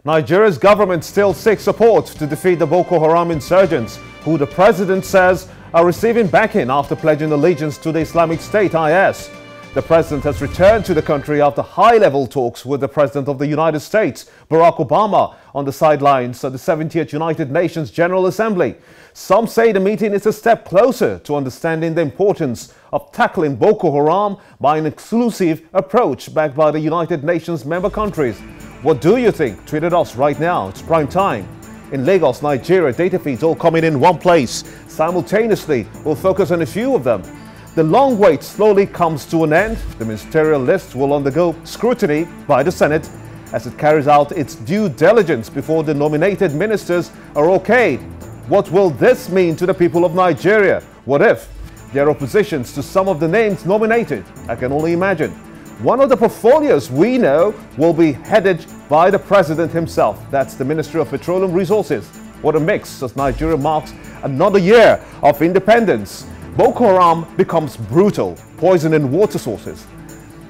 Nigeria's government still seeks support to defeat the Boko Haram insurgents, who the president says are receiving backing after pledging allegiance to the Islamic State IS. The president has returned to the country after high-level talks with the President of the United States, Barack Obama, on the sidelines of the 70th United Nations General Assembly. Some say the meeting is a step closer to understanding the importance of tackling Boko Haram by an exclusive approach backed by the United Nations member countries. What do you think? Tweet at us right now. It's prime time. In Lagos, Nigeria, data feeds all coming in one place. Simultaneously, we'll focus on a few of them. The long wait slowly comes to an end. The ministerial list will undergo scrutiny by the Senate as it carries out its due diligence before the nominated ministers are okayed. What will this mean to the people of Nigeria? What if there are oppositions to some of the names nominated? I can only imagine. One of the portfolios we know will be headed by the president himself. That's the Ministry of Petroleum Resources. What a mix as Nigeria marks another year of independence. Boko Haram becomes brutal, poisoning water sources.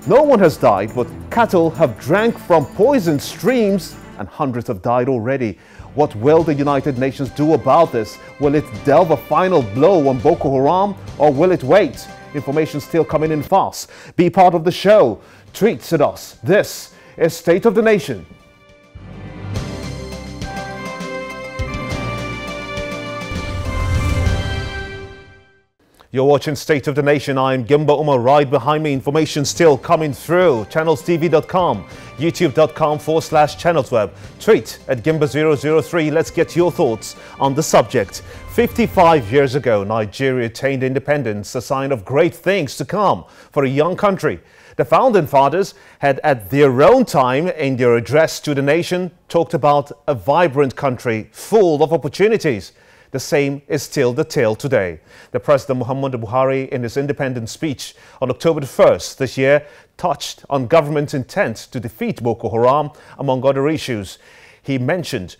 No one has died, but cattle have drank from poisoned streams and hundreds have died already. What will the United Nations do about this? Will it delve a final blow on Boko Haram or will it wait? Information still coming in fast. Be part of the show. Tweet at us. This is State of the Nation. You're watching State of the Nation. I'm Gimba Umar. Right behind me, information still coming through. Channelstv.com, youtube.com/channelsweb. Tweet at Gimba003. Let's get your thoughts on the subject. 55 years ago, Nigeria attained independence, a sign of great things to come for a young country. The founding fathers had, at their own time, in their address to the nation, talked about a vibrant country full of opportunities. The same is still the tale today. The President Muhammadu Buhari, in his independence speech on October 1st this year, touched on government's intent to defeat Boko Haram, among other issues. He mentioned.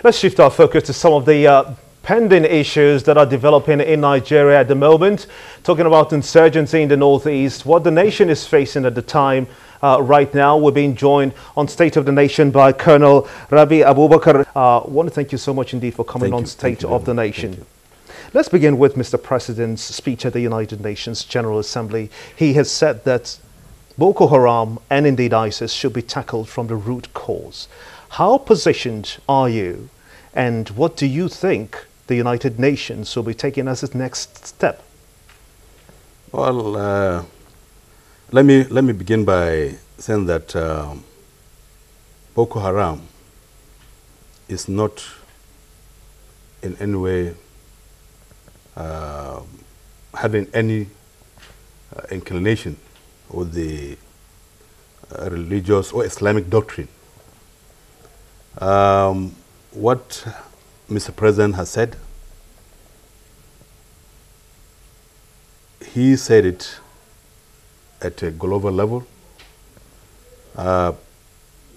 Let's shift our focus to some of the pending issues that are developing in Nigeria at the moment. Talking about insurgency in the northeast, what the nation is facing at the time. Right now, we're being joined on State of the Nation by Colonel Rabi Abubakar. I want to thank you so much indeed for coming on State of the Nation. Let's begin with Mr. President's speech at the United Nations General Assembly. He has said that Boko Haram and indeed ISIS should be tackled from the root cause. How positioned are you, and what do you think the United Nations will be taking as its next step? Well, let me begin by saying that Boko Haram is not in any way having any inclination with the religious or Islamic doctrine. What Mr. President has said, he said it at a global level.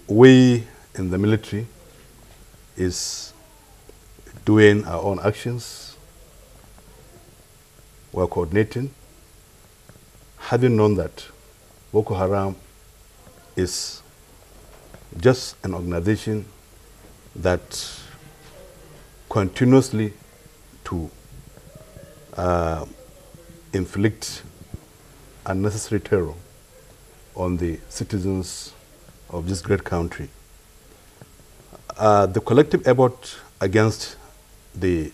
We in the military is doing our own actions. We're coordinating. Having known that Boko Haram is just an organization that continuously to inflict unnecessary terror on the citizens of this great country. The collective effort against the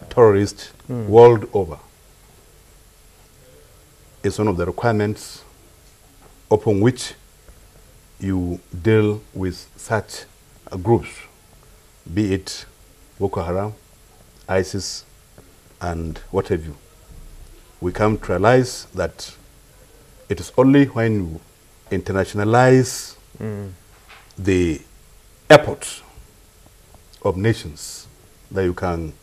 terrorists world over is one of the requirements upon which you deal with such groups, be it Boko Haram, ISIS, and what have you. We come to realize that it is only when you internationalize the efforts of nations that you can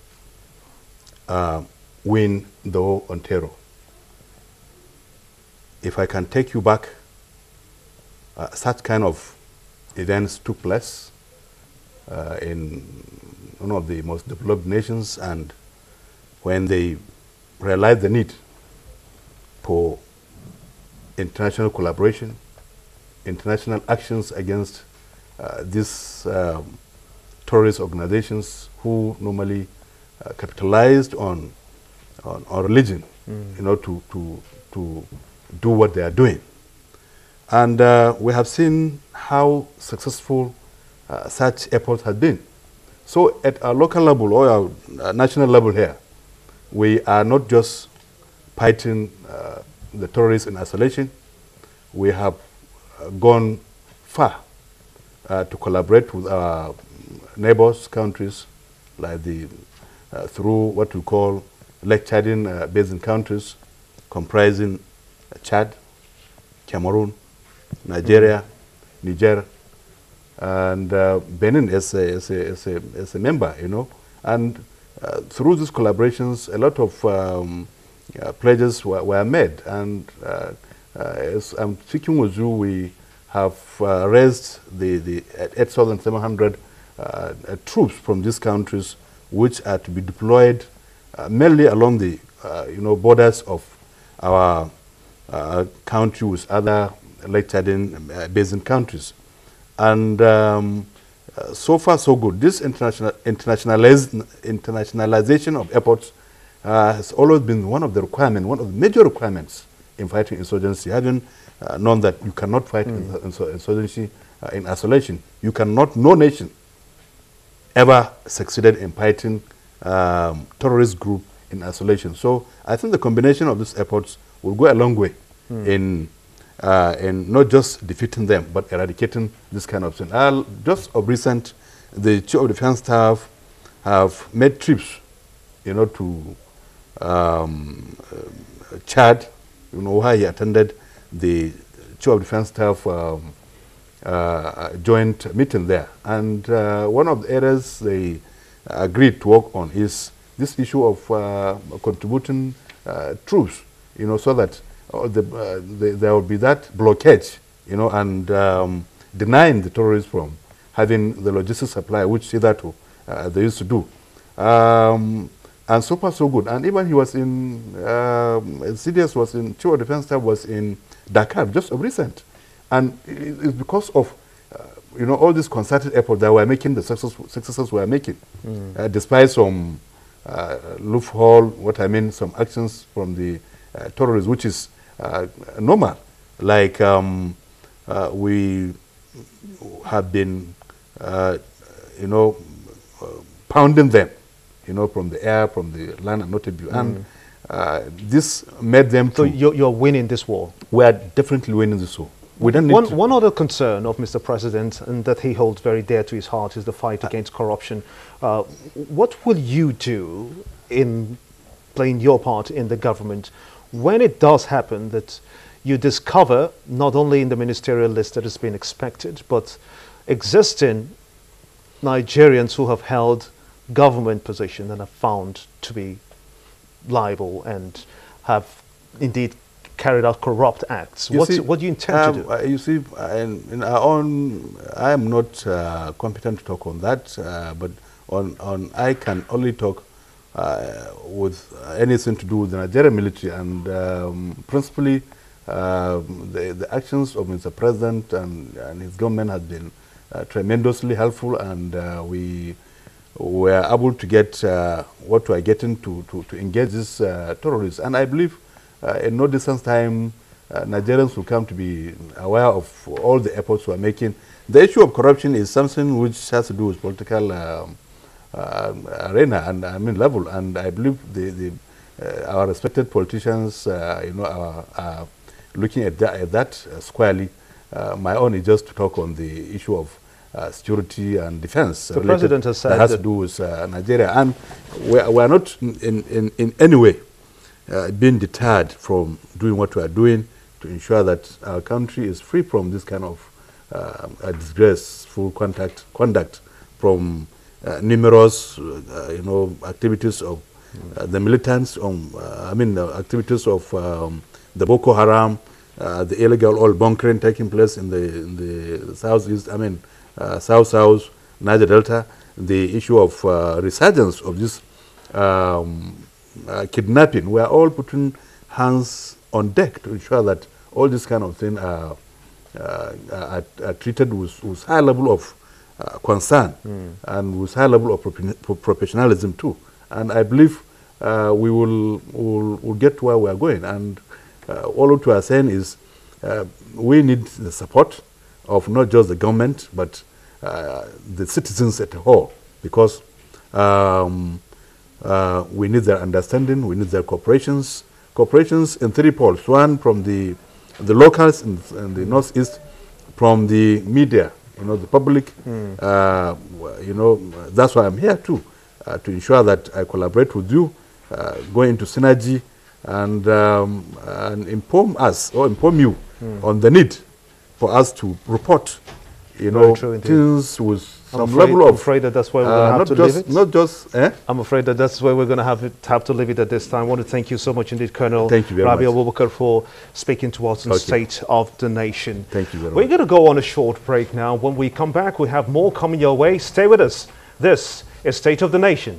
win the war on terror. If I can take you back, such kind of events took place in one of the most developed nations, and when they realized the need for international collaboration, international actions against these terrorist organizations who normally capitalized on religion, to do what they are doing. And we have seen how successful such efforts have been. So at a local level or a national level here, we are not just fighting the terrorists in isolation. We have gone far to collaborate with our neighbors countries, like through what we call Lake Chadian basin countries, comprising Chad, Cameroon, Nigeria, Niger, and Benin as a member, and through these collaborations, a lot of pledges were made, and as I'm speaking with you, we have raised the 8,700 troops from these countries, which are to be deployed mainly along the borders of our country with other Lake Chadian basin countries. And so far so good. This internationalization of efforts has always been one of the major requirements in fighting insurgency, having known that you cannot fight insurgency in isolation. No nation ever succeeded in fighting terrorist group in isolation. So I think the combination of these efforts will go a long way in not just defeating them, but eradicating this kind of thing. Just of recent, the Chief of Defense Staff have made trips, to Chad, where he attended the Chief of Defense Staff joint meeting there. And one of the areas they agreed to work on is this issue of contributing troops, so that there will be that blockage, and denying the terrorists from having the logistics supply, which hitherto they used to do. And so far so good. And even he was in, CDS was in, Chief of Defense Staff was in Dakar just of recent. And it's because of, all these concerted efforts that we're making, the successes we're making, despite some loophole, some actions from the terrorists, which is normal. Like we have been, pounding them, from the air, from the land, and not a view. And this made them So you're winning this war? We are definitely winning this war. We don't need one other concern of Mr. President, and that he holds very dear to his heart, is the fight against corruption. What will you do in playing your part in the government when it does happen that you discover, not only in the ministerial list that has been expected, but existing Nigerians who have held government position and are found to be liable and have indeed carried out corrupt acts? What do you intend to do? You see, in our own, I am not competent to talk on that, but I can only talk with anything to do with the Nigerian military, and principally the actions of Mr. President and his government has been tremendously helpful, and we were able to get what we are getting to engage these terrorists. And I believe in no distant time, Nigerians will come to be aware of all the efforts we are making. The issue of corruption is something which has to do with political arena and level, and I believe our respected politicians, are looking at that squarely. My own is just to talk on the issue of security and defense. The President has said that has to do with Nigeria, and we are not in any way being deterred from doing what we are doing to ensure that our country is free from this kind of disgraceful conduct from numerous, activities of the militants, activities of the Boko Haram, the illegal oil bunkering taking place in the southeast, south, Niger Delta, the issue of resurgence of this kidnapping. We are all putting hands on deck to ensure that all these kind of things are are treated with high level of concern and with high level of professionalism too. And I believe we will get to where we are going. And all we are saying is we need the support of not just the government, but the citizens at whole, because we need their understanding, we need their cooperations in three poles. One from the locals in the northeast, from the media, the public. That's why I'm here too, to ensure that I collaborate with you, go into synergy, and inform us or inform you on the need for us to report, things with some level of. I'm afraid that that's where we're going to have to leave it. Not just. I'm afraid that that's where we're going to have to leave it at this time. I want to thank you so much indeed, Colonel Rabi Abubakar, for speaking to us on the State of the Nation. Thank you very much. We're going to go on a short break now. When we come back, we have more coming your way. Stay with us. This is State of the Nation.